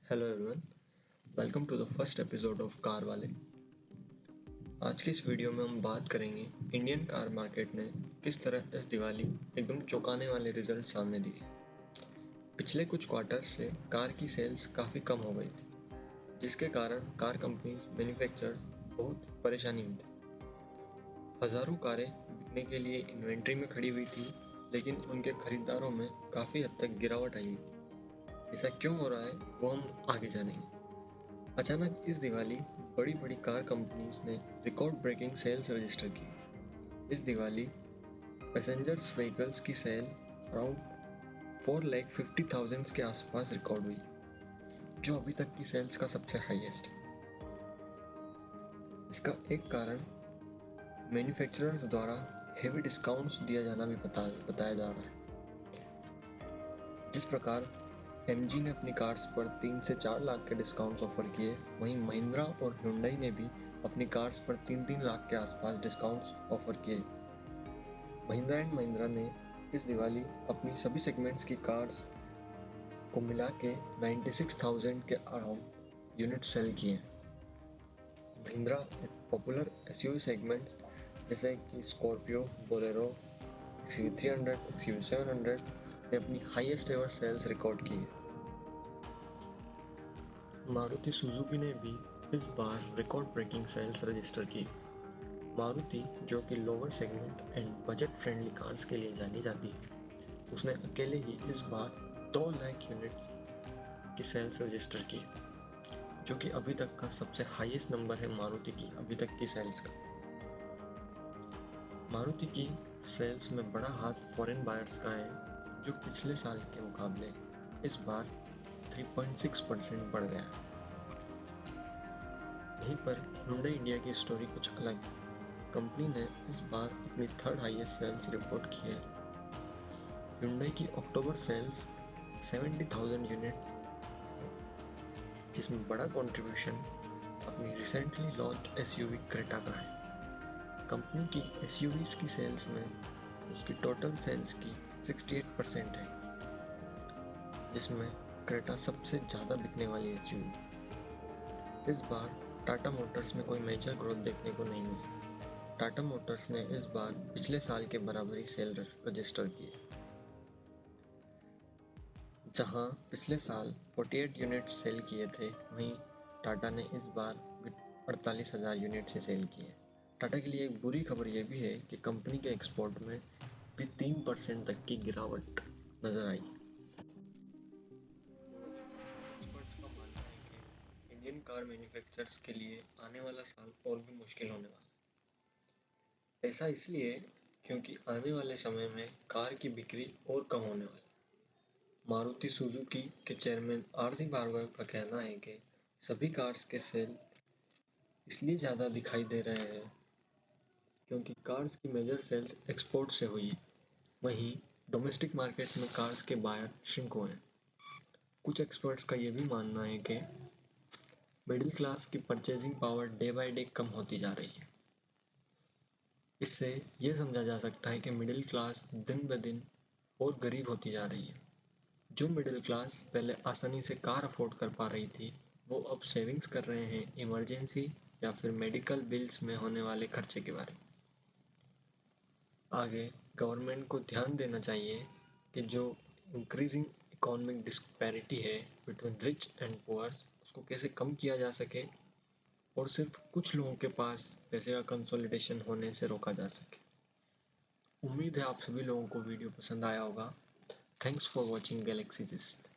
Hello everyone, welcome to the first episode of car वाले। आज की इस वीडियो में हम बात करेंगे इंडियन कार मार्केट ने किस तरह इस दिवाली एकदम चौंकाने वाले रिजल्ट सामने दिए। पिछले कुछ क्वार्टर से कार की सेल्स काफ़ी कम हो गई थी, जिसके कारण कार कंपनीज मैन्युफैक्चरर्स बहुत परेशानी में थे। हज़ारों कारें बिकने के लिए इन्वेंट्री में खड़ी हुई थी, लेकिन उनके खरीदारों में काफ़ी हद तक गिरावट आई हुई। ऐसा क्यों हो रहा है वो हम आगे जानेंगे। अचानक इस दिवाली बड़ी बड़ी कार कंपनीज ने रिकॉर्ड ब्रेकिंग सेल्स रजिस्टर की। इस दिवाली पैसेंजर्स व्हीकल्स की सेल अराउंड 4,50,000 के आसपास रिकॉर्ड हुई, जो अभी तक की सेल्स का सबसे हाईएस्ट है। इसका एक कारण मैन्युफैक्चरर्स द्वारा हेवी डिस्काउंट्स दिया जाना भी बताया जा रहा है। जिस प्रकार MG ने अपनी कार्स पर 3 से 4 लाख के डिस्काउंट्स ऑफर किए, वहीं महिंद्रा और Hyundai ने भी अपनी कार्स पर 3-3 लाख के आसपास डिस्काउंट्स ऑफर किए। महिंद्रा एंड महिंद्रा ने इस दिवाली अपनी सभी सेगमेंट्स की कार्स को मिला के 96,000 के अराउंड यूनिट सेल किए। महिंद्रा पॉपुलर SUV सेगमेंट्स जैसे कि स्कॉर्पियो, बोलेरो, XUV300, XUV700 ने अपनी हाईएस्ट एवर सेल्स रिकॉर्ड की। मारुति सुजुकी ने भी इस बार रिकॉर्ड ब्रेकिंग सेल्स रजिस्टर की। मारुति, जो कि lower segment and budget friendly cars के लिए जानी जाती है, उसने अकेले ही इस बार 2 लाख यूनिट्स की सेल्स रजिस्टर की, जो कि अभी तक का सबसे हाईएस्ट नंबर है मारुति की अभी तक की सेल्स का। मारुति की सेल्स में बड़ा हाथ फॉरेन बायर्स का है, जो पिछले साल के मुकाबले इस बार 3.6% बढ़ गया है। यहीं पर Hyundai इंडिया की स्टोरी कुछ अलग है। कंपनी ने इस बार अपनी थर्ड हाईएस्ट सेल्स रिपोर्ट की है। Hyundai की अक्टूबर सेल्स 70,000 यूनिट्स, जिसमें बड़ा कंट्रीब्यूशन अपनी रिसेंटली लॉन्च SUV क्रेटा का है। कंपनी की SUVs की सेल्स में उसकी टोटल सेल्स की 68% है, जिसमें क्रेटा सबसे ज़्यादा बिकने वाली SUV। इस बार टाटा मोटर्स में कोई मेजर ग्रोथ देखने को नहीं मिली। टाटा मोटर्स ने इस बार पिछले साल के बराबर ही सेल रजिस्टर किए। जहां पिछले साल 48 यूनिट्स सेल किए थे, वहीं टाटा ने इस बार 48,000 यूनिट से सेल किए। टाटा के लिए एक बुरी खबर यह भी है कि कंपनी के एक्सपोर्ट में भी 3% तक की गिरावट नजर आई। एक्सपर्ट्स का मानना है कि इंडियन कार मैन्युफैक्चरर्स के लिए आने वाला साल और भी मुश्किल होने वाला है। ऐसा इसलिए क्योंकि आने वाले समय में कार की बिक्री और कम होने वाली है। मारुति सुजुकी के चेयरमैन RC भार्गव का कहना है कि सभी कार्स के सेल इसलिए ज़्यादा दिखाई दे रहे हैं क्योंकि कार्स की मेजर सेल्स एक्सपोर्ट से हुई है, वहीं डोमेस्टिक मार्केट में कार्स के बायर श्रिंक हुए हैं। कुछ एक्सपर्ट्स का यह भी मानना है कि मिडिल क्लास की purchasing power day by day कम होती जा रही है। इससे यह समझा जा सकता है कि मिडिल क्लास दिन ब दिन और गरीब होती जा रही है। जो मिडिल क्लास पहले आसानी से कार अफोर्ड कर पा रही थी, वो अब सेविंग्स कर रहे हैं इमरजेंसी या फिर मेडिकल बिल्स में होने वाले खर्चे के बारे में। आगे गवर्नमेंट को ध्यान देना चाहिए कि जो इंक्रीजिंग इकोनॉमिक डिस्पैरिटी है बिटवीन रिच एंड पुअर, उसको कैसे कम किया जा सके और सिर्फ कुछ लोगों के पास पैसे का कंसोलिडेशन होने से रोका जा सके। उम्मीद है आप सभी लोगों को वीडियो पसंद आया होगा। Thanks for watching Galaxy gist.